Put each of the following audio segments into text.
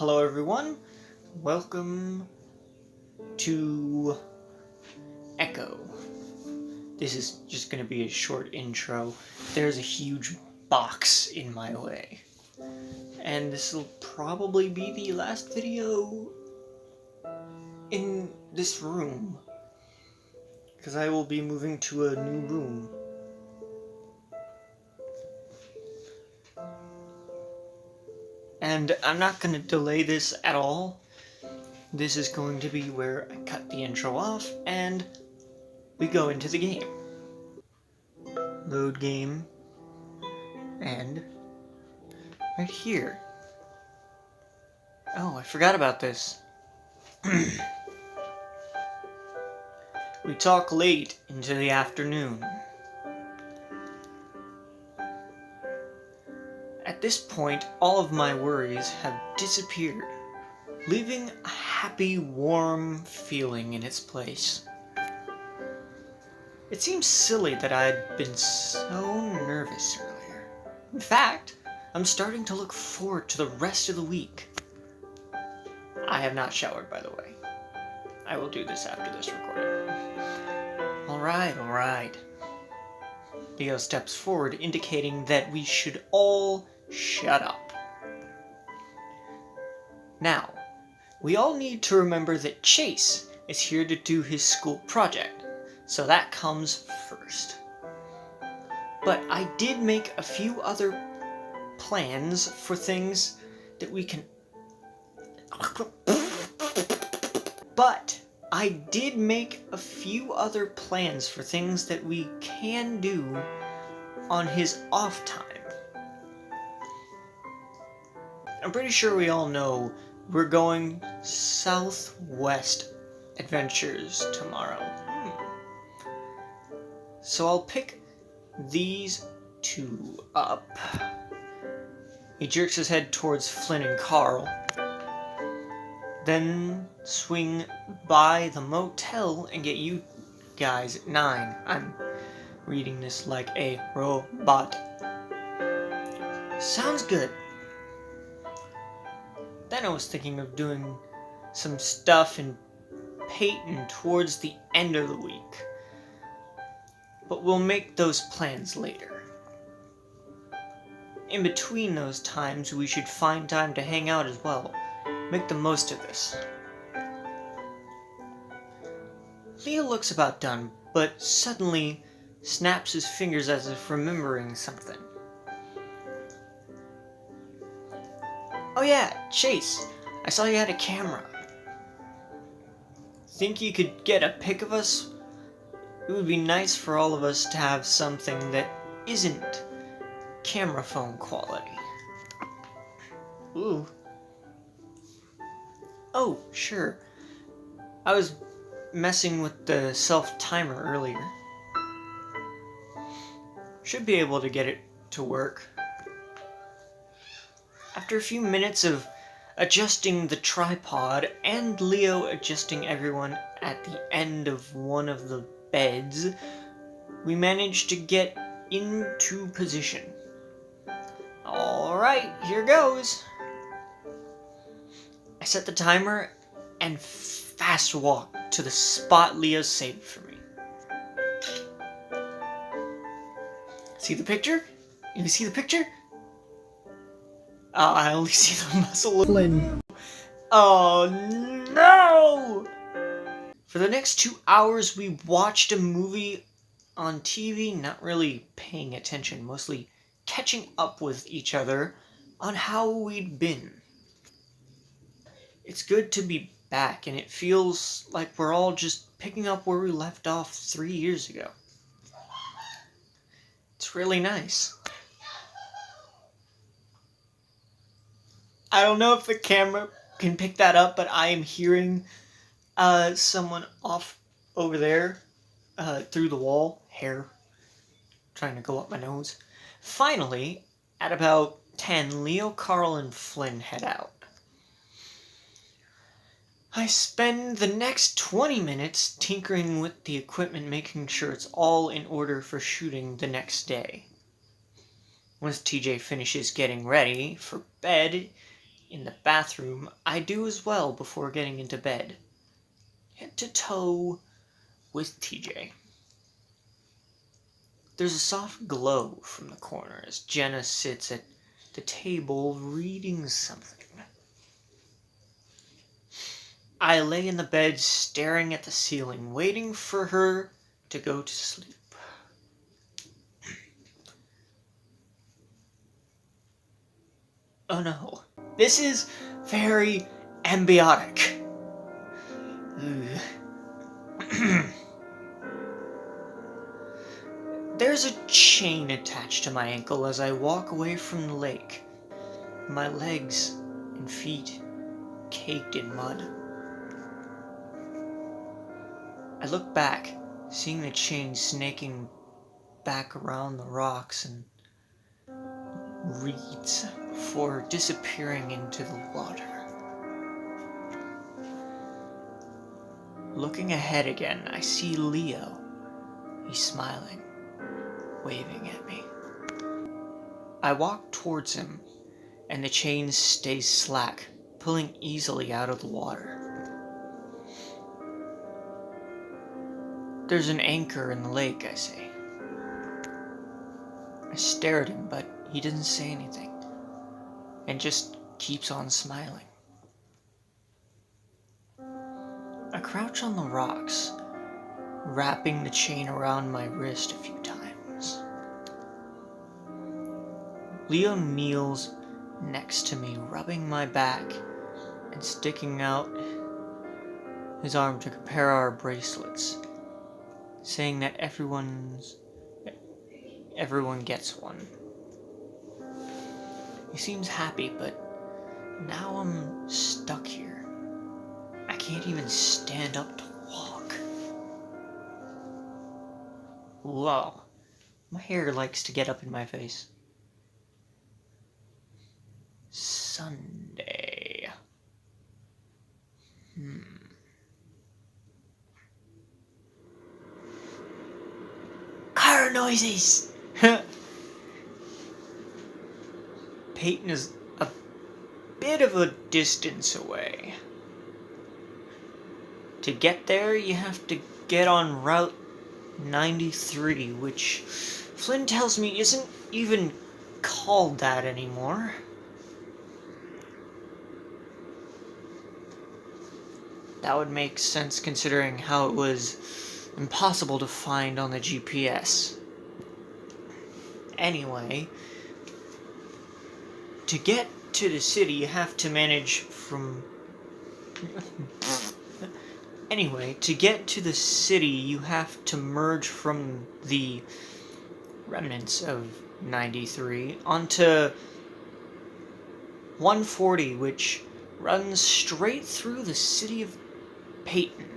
Hello everyone, welcome to Echo. This is just going to be a short intro. There's a huge box in my way. And this will probably be the last video in this room. Because I will be moving to a new room. And I'm not going to delay this at all. This is going to be where I cut the intro off and we go into the game. Load game. And right here. Oh, I forgot about this. We talk late into the afternoon. At this point, all of my worries have disappeared, leaving a happy, warm feeling in its place. It seems silly that I had been so nervous earlier. In fact, I'm starting to look forward to the rest of the week. I have not showered, by the way. I will do this after this recording. Alright. Leo steps forward, indicating that we should all shut up. Now, we all need to remember that Chase is here to do his school project, so that comes first. But I did make a few other plans for things that we can... do on his off time. I'm pretty sure we all know we're going Southwest Adventures tomorrow. So I'll pick these two up. He jerks his head towards Flynn and Carl. Then swing by the motel and get you guys at 9. I'm reading this like a robot. Sounds good. Then I was thinking of doing some stuff in Peyton towards the end of the week. But we'll make those plans later. In between those times, we should find time to hang out as well. Make the most of this. Leo looks about done, but suddenly snaps his fingers as if remembering something. Oh yeah, Chase, I saw you had a camera. Think you could get a pic of us? It would be nice for all of us to have something that isn't camera phone quality. Ooh. Oh, sure. I was messing with the self-timer earlier. Should be able to get it to work. After a few minutes of adjusting the tripod and Leo adjusting everyone at the end of one of the beds, we managed to get into position. Alright, here goes. I set the timer and fast walked to the spot Leo saved for me. See the picture? You see the picture? I only see the muscle of Flynn. Oh no! For the next 2 hours, we watched a movie on TV, not really paying attention, mostly catching up with each other on how we'd been. It's good to be back, and it feels like we're all just picking up where we left off 3 years ago. It's really nice. I don't know if the camera can pick that up, but I am hearing someone off over there through the wall. Hair trying to go up my nose. Finally, at about 10, Leo, Carl, and Flynn head out. I spend the next 20 minutes tinkering with the equipment, making sure it's all in order for shooting the next day. Once TJ finishes getting ready for bed, in the bathroom, I do as well before getting into bed. Head to toe with TJ. There's a soft glow from the corner as Jenna sits at the table reading something. I lay in the bed staring at the ceiling, waiting for her to go to sleep. Oh no, this is very ambiotic. There's a chain attached to my ankle as I walk away from the lake. My legs and feet caked in mud. I look back, seeing the chain snaking back around the rocks and reeds before disappearing into the water. Looking ahead again, I see Leo. He's smiling, waving at me. I walk towards him, and the chain stays slack, pulling easily out of the water. There's an anchor in the lake, I say. I stare at him, but he doesn't say anything, and just keeps on smiling. I crouch on the rocks, wrapping the chain around my wrist a few times. Leo kneels next to me, rubbing my back and sticking out his arm to compare our bracelets, saying that everyone gets one. He seems happy, but now I'm stuck here. I can't even stand up to walk. Whoa, my hair likes to get up in my face. Sunday. Car noises! Peyton is a bit of a distance away. To get there, you have to get on Route 93, which Flynn tells me isn't even called that anymore. That would make sense considering how it was impossible to find on the GPS. Anyway, to get to the city, you have to manage from... Anyway, to get to the city, you have to merge from the remnants of 93 onto 140, which runs straight through the city of Peyton.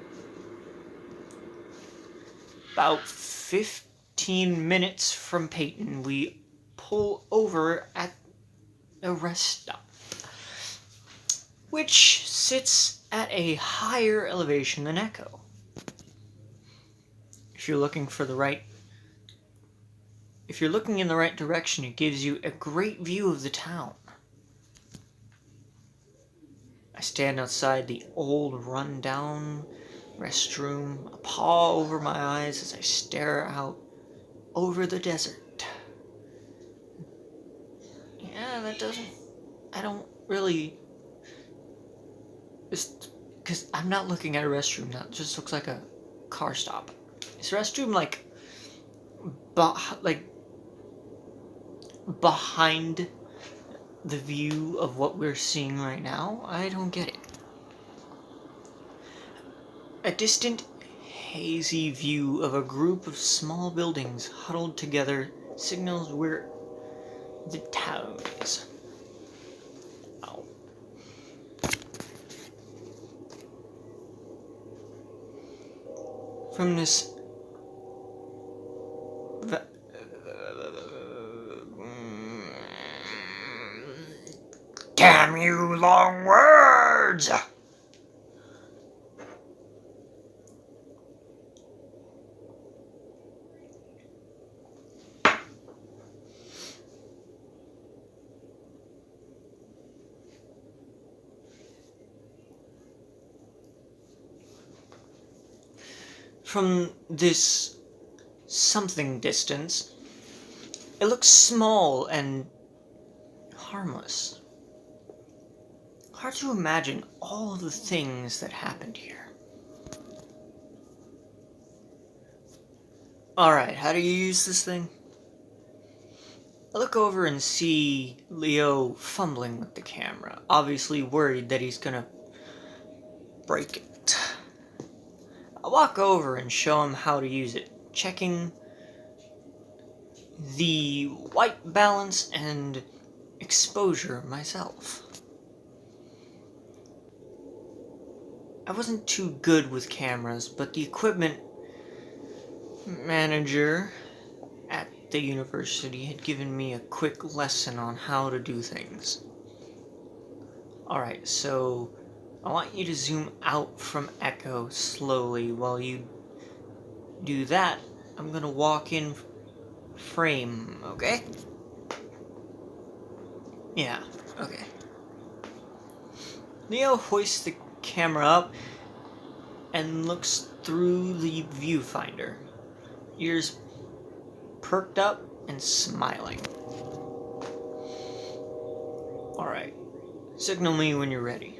About 15 minutes from Peyton, we pull over at a rest stop, which sits at a higher elevation than Echo. If you're looking in the right direction, it gives you a great view of the town. I stand outside the old, run-down restroom, a paw over my eyes as I stare out over the desert. Yeah, I don't really... Because I'm not looking at a restroom now. It just looks like a car stop. Is the restroom behind the view of what we're seeing right now? I don't get it. A distant, hazy view of a group of small buildings huddled together signals where the town is. Oh. From this damn you long words! from this something distance, it looks small and harmless. Hard to imagine all of the things that happened here. Alright, how do you use this thing? I look over and see Leo fumbling with the camera, obviously worried that he's gonna break it. I walk over and show him how to use it, checking the white balance and exposure myself. I wasn't too good with cameras, but the equipment manager at the university had given me a quick lesson on how to do things. Alright, so I want you to zoom out from Echo slowly. While you do that, I'm gonna walk in frame, okay? Yeah, okay. Leo hoists the camera up and looks through the viewfinder, ears perked up and smiling. Alright, signal me when you're ready.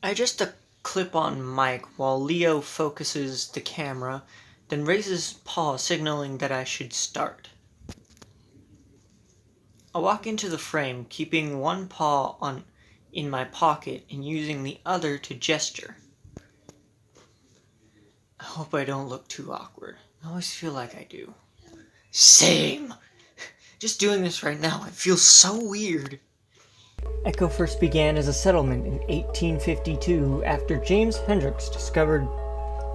I adjust a clip-on mic while Leo focuses the camera, then raises paw signaling that I should start. I walk into the frame, keeping one paw in my pocket and using the other to gesture. I hope I don't look too awkward. I always feel like I do. Same! Just doing this right now, it feels so weird. Echo first began as a settlement in 1852 after James Hendricks discovered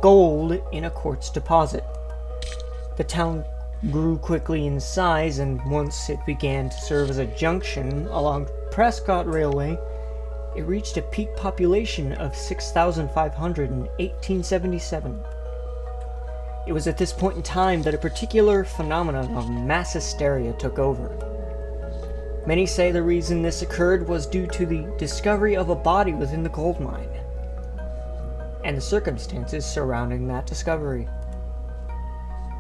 gold in a quartz deposit. The town grew quickly in size, and once it began to serve as a junction along Prescott Railway, it reached a peak population of 6,500 in 1877. It was at this point in time that a particular phenomenon of mass hysteria took over. Many say the reason this occurred was due to the discovery of a body within the gold mine, and the circumstances surrounding that discovery.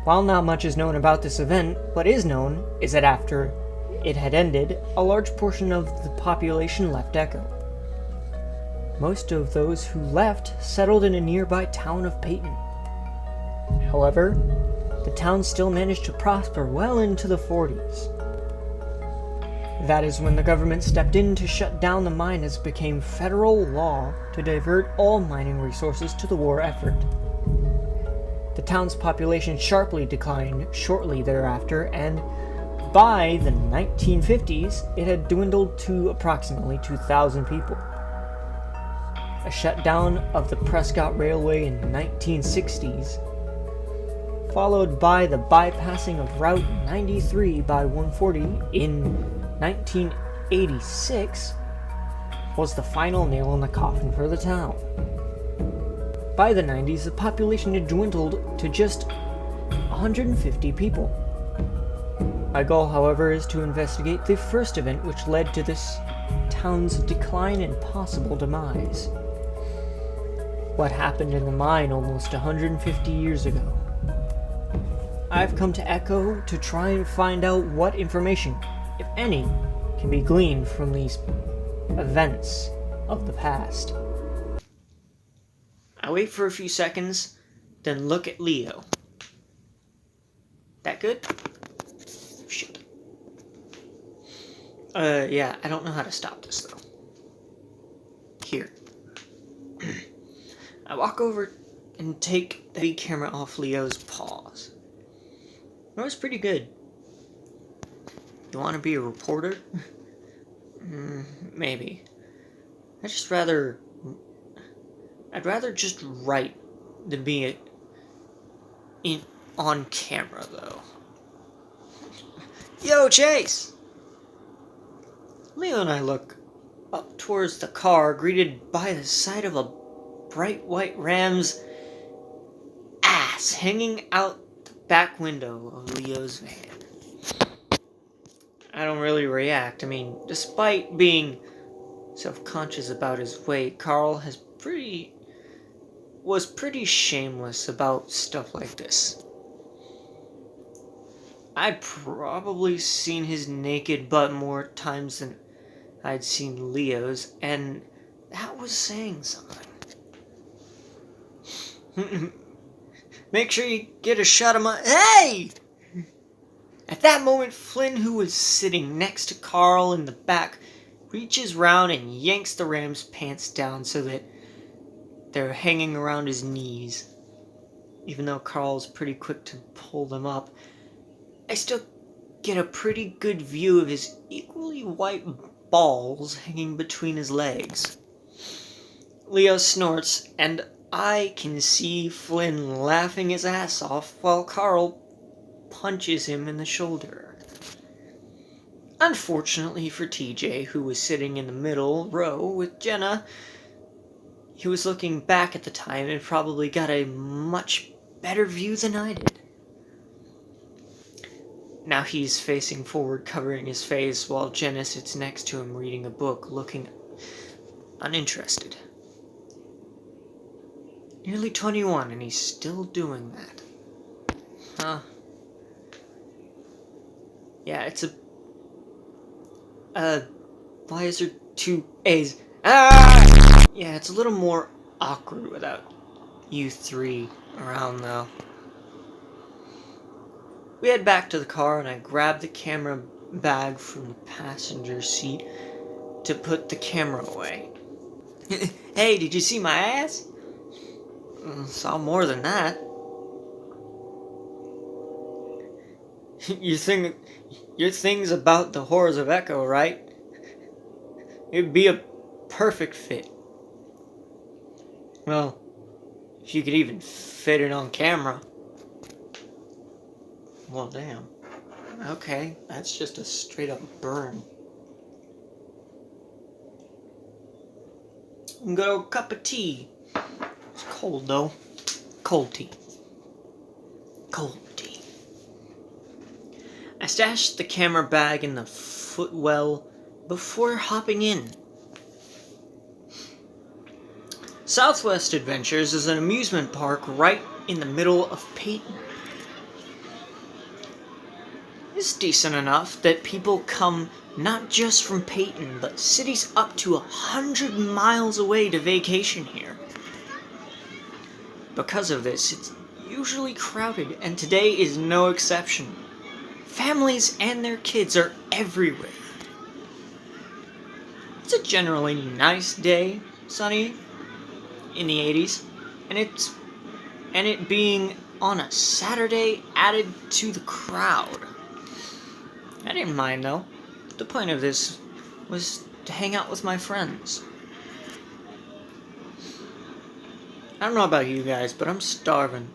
While not much is known about this event, what is known is that after it had ended, a large portion of the population left Echo. Most of those who left settled in a nearby town of Peyton. However, the town still managed to prosper well into the 40s. That is when the government stepped in to shut down the mine as it became federal law to divert all mining resources to the war effort. The town's population sharply declined shortly thereafter, and by the 1950s, it had dwindled to approximately 2,000 people. A shutdown of the Prescott Railway in the 1960s, followed by the bypassing of Route 93 by 140 in 1986, was the final nail in the coffin for the town. By the 90s, the population had dwindled to just 150 people. My goal, however, is to investigate the first event which led to this town's decline and possible demise. What happened in the mine almost 150 years ago. I've come to Echo to try and find out what information, if any, can be gleaned from these events of the past. I wait for a few seconds, then look at Leo. That good? Shit. Yeah, I don't know how to stop this, though. Here. I walk over and take the camera off Leo's paws. That was pretty good. You want to be a reporter? Maybe. I'd rather just write than be on camera, though. Yo, Chase! Leo and I look up towards the car, greeted by the sight of a bright white ram's ass hanging out the back window of Leo's van. I don't really react. I mean, despite being self-conscious about his weight, Carl has pretty was pretty shameless about stuff like this. I'd probably seen his naked butt more times than I'd seen Leo's, and that was saying something. Make sure you get a shot of my... Hey! At that moment, Flynn, who was sitting next to Carl in the back, reaches round and yanks the ram's pants down so that they're hanging around his knees. Even though Carl's pretty quick to pull them up, I still get a pretty good view of his equally white balls hanging between his legs. Leo snorts, and I can see Flynn laughing his ass off while Carl punches him in the shoulder. Unfortunately for TJ, who was sitting in the middle row with Jenna, he was looking back at the time and probably got a much better view than I did. Now he's facing forward, covering his face, while Jenna sits next to him reading a book, looking uninterested. Nearly 21, and he's still doing that. Huh. Yeah, it's why is there 2 A's? Ah! Yeah, it's a little more awkward without you 3 around, though. We head back to the car, and I grab the camera bag from the passenger seat to put the camera away. Hey, did you see my ass? Saw more than that. Your thing's about the Horrors of Echo, right? It'd be a perfect fit. Well, if you could even fit it on camera. Well, damn. Okay, that's just a straight up burn. I'm gonna go cup of tea. It's cold though. Cold tea. Cold tea. I stashed the camera bag in the footwell before hopping in. Southwest Adventures is an amusement park right in the middle of Peyton. It's decent enough that people come not just from Peyton, but cities up to 100 miles away to vacation here. Because of this, it's usually crowded, and today is no exception. Families and their kids are everywhere. It's a generally nice day, sunny, in the 80s, and it being on a Saturday added to the crowd. I didn't mind, though. The point of this was to hang out with my friends. I don't know about you guys, but I'm starving.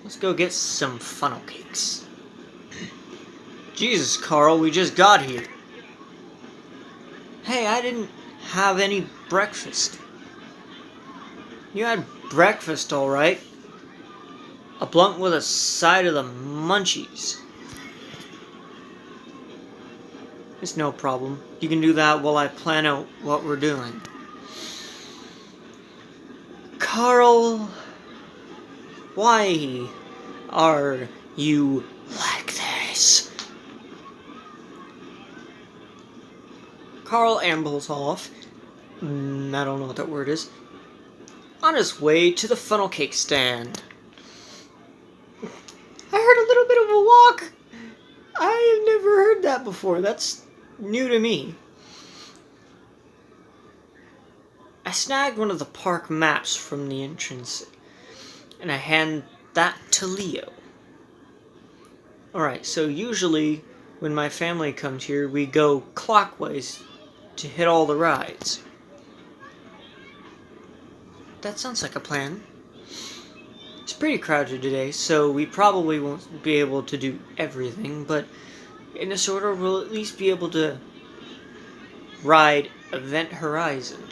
Let's go get some funnel cakes. Jesus, Carl, we just got here. Hey, I didn't have any breakfast. You had breakfast, alright. A blunt with a side of the munchies. It's no problem. You can do that while I plan out what we're doing. Carl, why are you like this? Carl ambles off, I don't know what that word is, on his way to the funnel cake stand. I heard a little bit of a walk. I have never heard that before. That's new to me. I snagged one of the park maps from the entrance, and I hand that to Leo. Alright, so usually when my family comes here, we go clockwise to hit all the rides. That sounds like a plan. It's pretty crowded today, so we probably won't be able to do everything, but in this order, we'll at least be able to ride Event Horizon.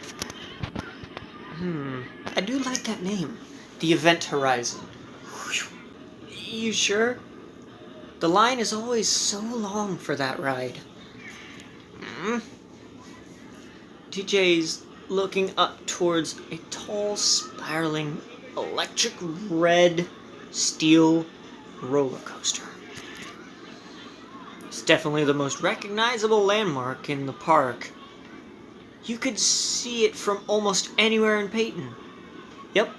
I do like that name. The Event Horizon. You sure? The line is always so long for that ride. TJ's looking up towards a tall, spiraling electric red steel roller coaster. It's definitely the most recognizable landmark in the park. You could see it from almost anywhere in Peyton. Yep,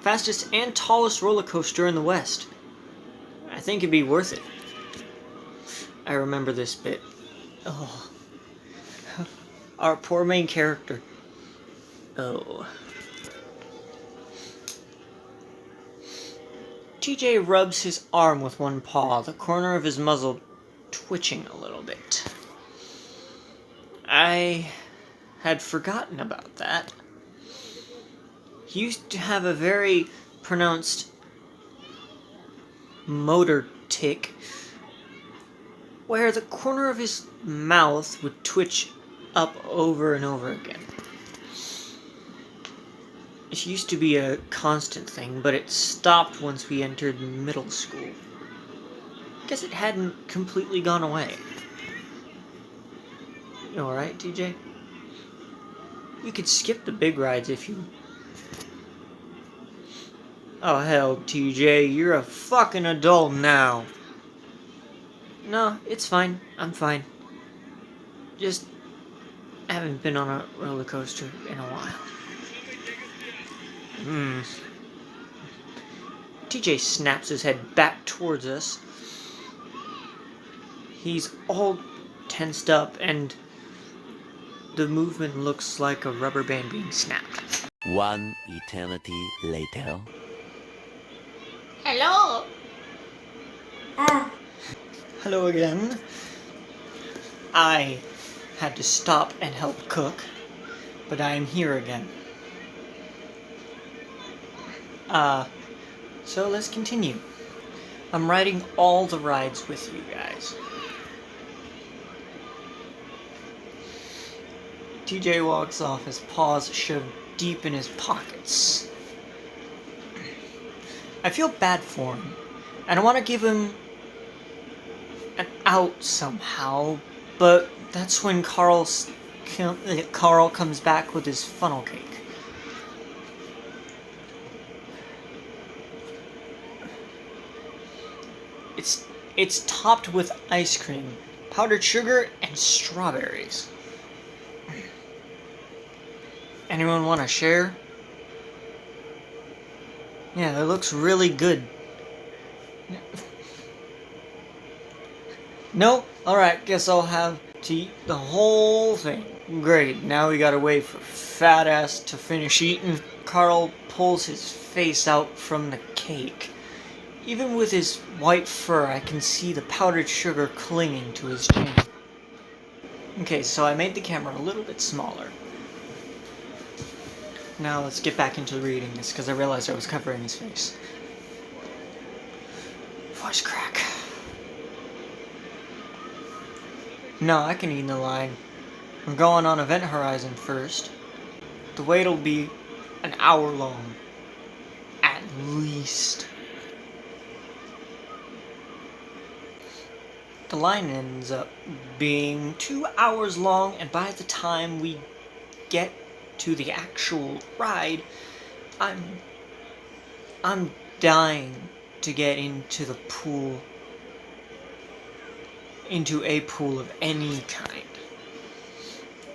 fastest and tallest roller coaster in the West. I think it'd be worth it. I remember this bit. Oh. Our poor main character. Oh. TJ rubs his arm with one paw, the corner of his muzzle twitching a little bit. I had forgotten about that. He used to have a very pronounced motor tic where the corner of his mouth would twitch up over and over again. It used to be a constant thing, but it stopped once we entered middle school. Guess it hadn't completely gone away. You alright, TJ? You could skip the big rides if you... Oh hell, TJ, you're a fucking adult now. No, it's fine. I'm fine. Just haven't been on a roller coaster in a while. TJ snaps his head back towards us. He's all tensed up and the movement looks like a rubber band being snapped. One eternity later. Hello? Hello again. I had to stop and help cook, but I am here again. So let's continue. I'm riding all the rides with you guys. TJ walks off, his paws shoved deep in his pockets. I feel bad for him. I don't want to give him an out somehow, but that's when Carl comes back with his funnel cake. It's topped with ice cream, powdered sugar, and strawberries. Anyone want to share? Yeah, it looks really good. No? Alright, guess I'll have to eat the whole thing. Great, now we gotta wait for fat ass to finish eating. Carl pulls his face out from the cake. Even with his white fur, I can see the powdered sugar clinging to his chin. Okay, so I made the camera a little bit smaller. Now let's get back into reading this, because I realized I was covering his face. Voice crack. No, I can eat in the line. I'm going on Event Horizon first. The wait'll be an hour long. At least. The line ends up being 2 hours long, and by the time we get to the actual ride, I'm dying to get into the pool, into a pool of any kind.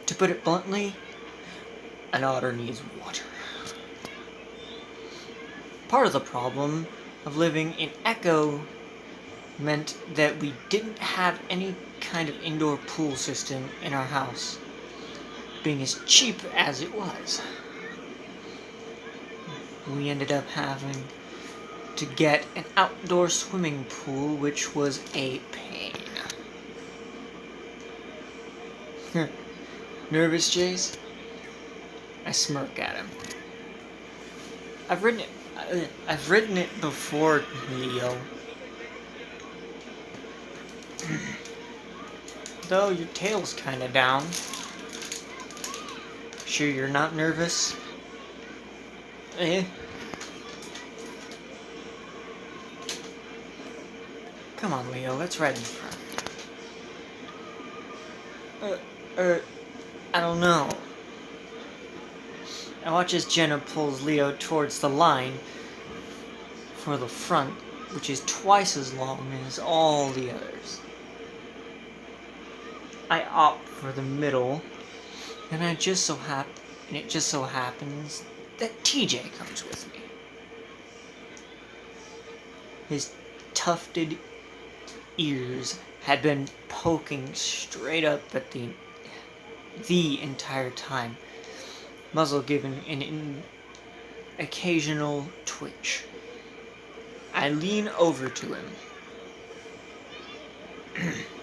To put it bluntly, an otter needs water. Part of the problem of living in Echo meant that we didn't have any kind of indoor pool system in our house, being as cheap as it was. We ended up having to get an outdoor swimming pool, which was a pain. Nervous, Jace? I smirk at him. I've ridden it before, Leo. Though your tail's kinda down. Sure you're not nervous? Eh? Come on, Leo, let's ride in front. I don't know. I watch as Jenna pulls Leo towards the line, for the front, which is twice as long as all the others. I opt for the middle, and it just so happens that TJ comes with me. His tufted ears had been poking straight up at the entire time, muzzle giving an occasional twitch. I lean over to him.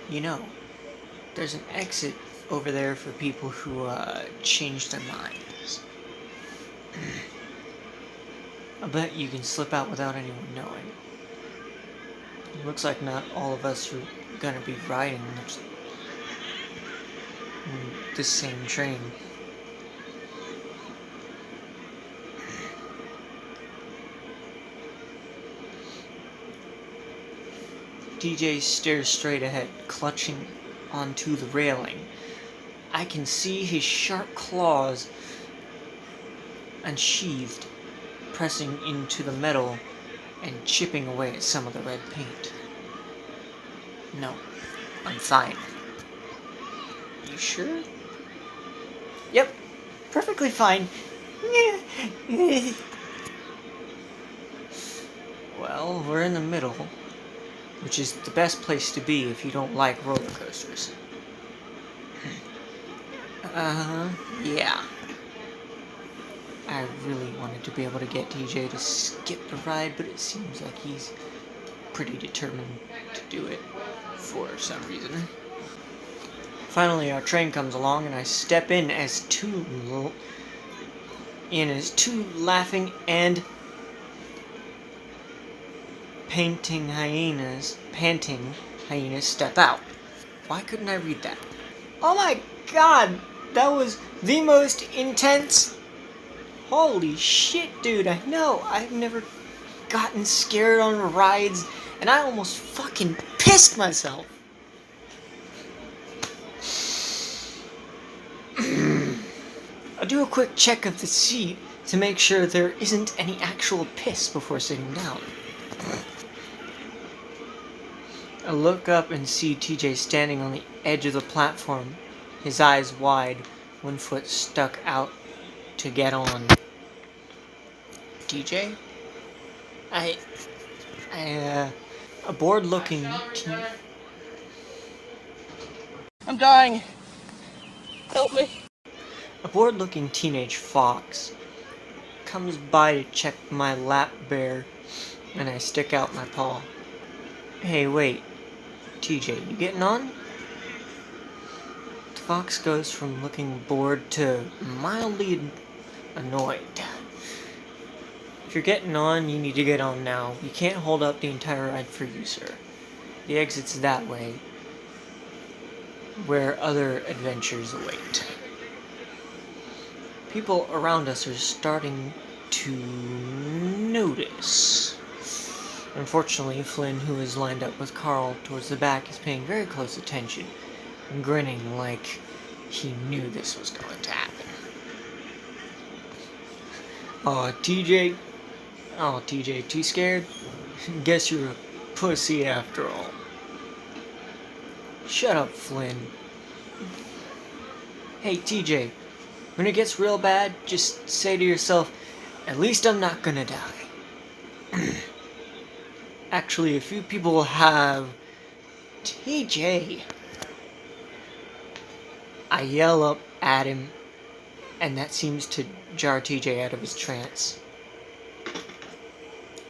You know, there's an exit over there for people who change their minds. I bet you can slip out without anyone knowing. Looks like not all of us are gonna be riding this same train. DJ stares straight ahead, clutching onto the railing. I can see his sharp claws unsheathed, pressing into the metal and chipping away at some of the red paint. No, I'm fine. You sure? Yep, perfectly fine. Well, we're in the middle, which is the best place to be if you don't like roller coasters. Yeah. I really wanted to be able to get TJ to skip the ride, but it seems like he's pretty determined to do it for some reason. Finally, our train comes along, and I step in as two laughing and panting hyenas step out. Why couldn't I read that? Oh my god! That was the most intense... Holy shit, dude, I know. I've never gotten scared on rides, and I almost fucking pissed myself. I'll do a quick check of the seat to make sure there isn't any actual piss before sitting down. I look up and see TJ standing on the edge of the platform, his eyes wide, one foot stuck out to get on. TJ? A bored-looking I'm dying. Help me. A bored-looking teenage fox comes by to check my lap bare, and I stick out my paw. Hey, wait. TJ, you getting on? The fox goes from looking bored to mildly annoyed. If you're getting on, you need to get on now. You can't hold up the entire ride for you, sir. The exit's that way, where other adventures await. People around us are starting to notice. Unfortunately, Flynn, who is lined up with Carl towards the back, is paying very close attention and grinning like he knew this was going to happen. Oh, TJ, too scared? Guess you're a pussy after all. Shut up, Flynn. Hey, TJ, when it gets real bad, just say to yourself, at least I'm not gonna die. Actually, a few people have... TJ! I yell up at him, and that seems to jar TJ out of his trance.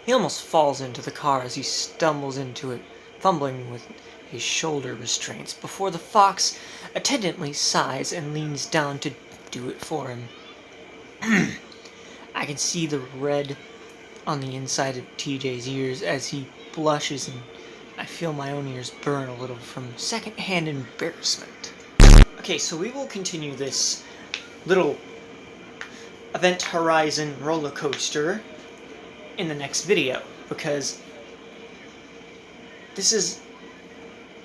He almost falls into the car as he stumbles into it, fumbling with his shoulder restraints, before the fox attendantly sighs and leans down to do it for him. I can see the red on the inside of TJ's ears as he blushes, and I feel my own ears burn a little from secondhand embarrassment. Okay, so we will continue this little Event Horizon roller coaster in the next video, because this is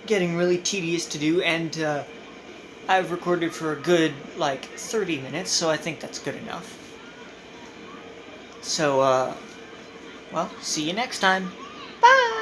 getting really tedious to do, and I've recorded for a good, 30 minutes, so I think that's good enough. So, well, see you next time. Bye!